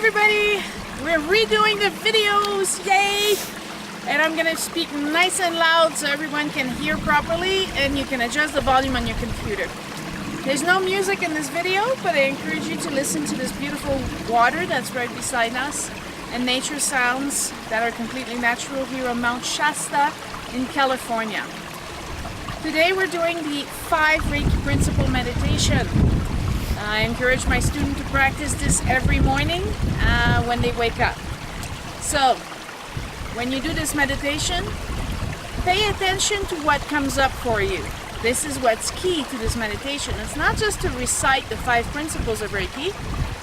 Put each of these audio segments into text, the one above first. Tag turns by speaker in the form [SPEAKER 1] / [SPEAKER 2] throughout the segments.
[SPEAKER 1] everybody! We're redoing the videos, yay! And I'm gonna speak nice and loud so everyone can hear properly, and you can adjust the volume on your computer. There's no music in this video, but I encourage you to listen to this beautiful water that's right beside us and nature sounds that are completely natural here on Mount Shasta in California. Today we're doing the 5 REIKI principle meditation. I encourage my students to practice this every morning when they wake up. So, when you do this meditation, pay attention to what comes up for you. This is what's key to this meditation. It's not just to recite the 5 principles of REIKI,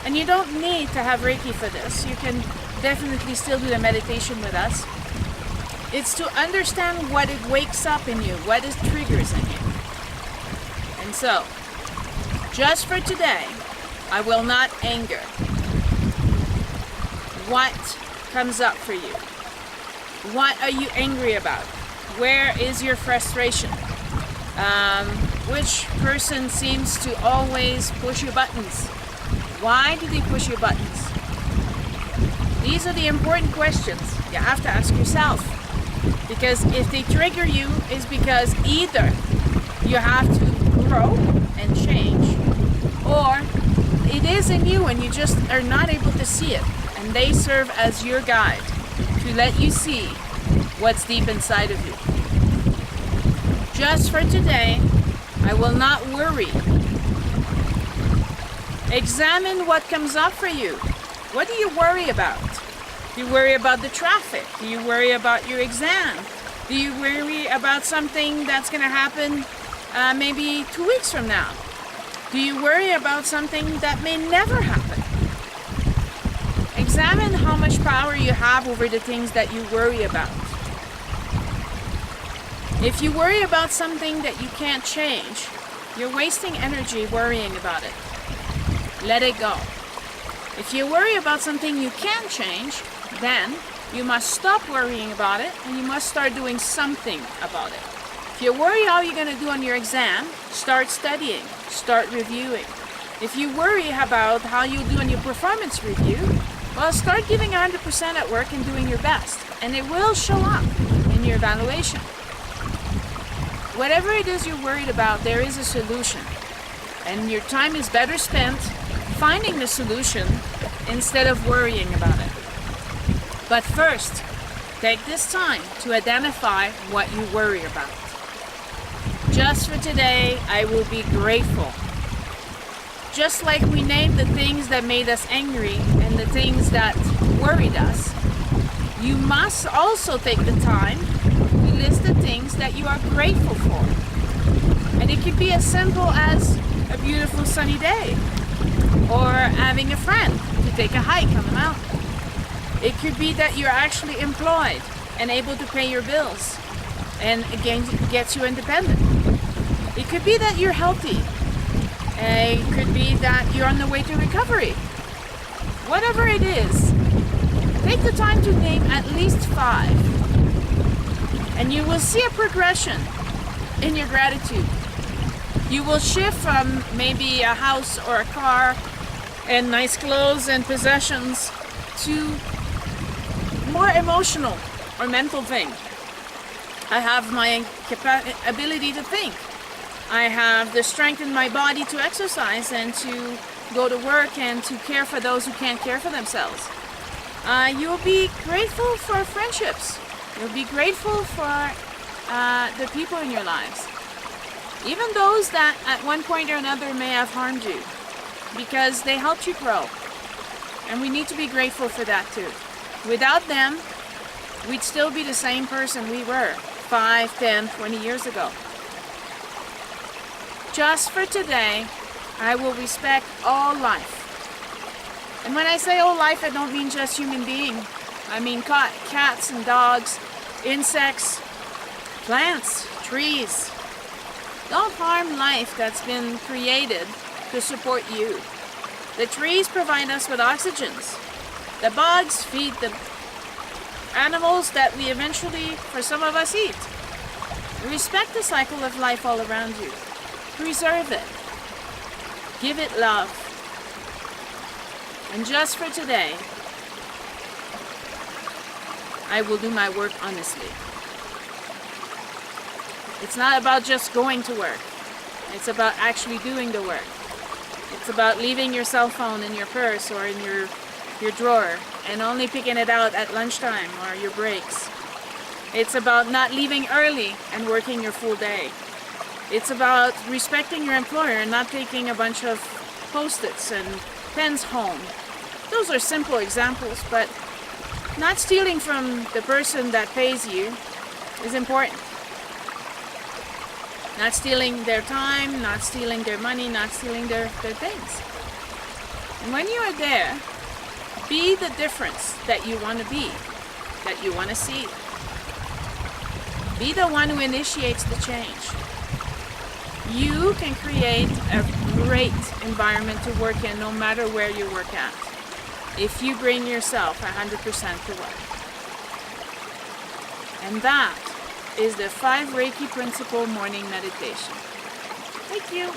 [SPEAKER 1] and you don't need to have REIKI for this. You can definitely still do the meditation with us. It's to understand what it wakes up in you, what it triggers in you. And so, just for today, I will not anger. What comes up for you? What are you angry about? Where is your frustration? Which person seems to always push your buttons? Why do they push your buttons? These are the important questions you have to ask yourself. Because if they trigger you, it's because either you have to grow and change, or it is in you and you just are not able to see it, and they serve as your guide to let you see what's deep inside of you. Just for today, I will not worry. Examine what comes up for you. What do you worry about? Do you worry about the traffic? Do you worry about your exam? Do you worry about something that's going to happen maybe 2 weeks from now? Do you worry about something that may never happen? Examine how much power you have over the things that you worry about. If you worry about something that you can't change, you're wasting energy worrying about it. Let it go. If you worry about something you can change, then you must stop worrying about it and you must start doing something about it. If you worry how you're going to do on your exam, start studying, start reviewing. If you worry about how you do on your performance review, well, start giving 100% at work and doing your best, and it will show up in your evaluation. Whatever it is you're worried about, there is a solution, and your time is better spent finding the solution instead of worrying about it. But first, take this time to identify what you worry about. Just for today, I will be grateful. Just like we named the things that made us angry and the things that worried us, you must also take the time to list the things that you are grateful for. And it could be as simple as a beautiful sunny day, or having a friend to take a hike on the mountain. It could be that you're actually employed and able to pay your bills and again gets you independent. It could be that you're healthy. It could be that you're on the way to recovery. Whatever it is, take the time to name at least 5, and you will see a progression in your gratitude. You will shift from maybe a house or a car and nice clothes and possessions to more emotional or mental thing. I have my ability to think. I have the strength in my body to exercise and to go to work and to care for those who can't care for themselves. You will be grateful for friendships. You'll be grateful for the people in your lives. Even those that at one point or another may have harmed you, because they helped you grow. And we need to be grateful for that too. Without them, we'd still be the same person we were 5, 10, 20 years ago. Just for today, I will respect all life. And when I say all life, I don't mean just human beings. I mean cats and dogs, insects, plants, trees. Don't harm life that's been created to support you. The trees provide us with oxygens. The bugs feed the animals that we eventually, for some of us, eat. Respect the cycle of life all around you. Preserve it. Give it love. And just for today, I will do my work honestly. It's not about just going to work. It's about actually doing the work. It's about leaving your cell phone in your purse or in your drawer and only picking it out at lunchtime or your breaks. It's about not leaving early and working your full day. It's about respecting your employer and not taking a bunch of Post-its and pens home. Those are simple examples, but not stealing from the person that pays you is important. Not stealing their time, not stealing their money, not stealing their things. And when you are there, be the difference that you want to be, that you want to see. Be the one who initiates the change. You can create a great environment to work in no matter where you work at, if you bring yourself 100% to work. And that is the 5 Reiki Principle Morning Meditation. Thank you.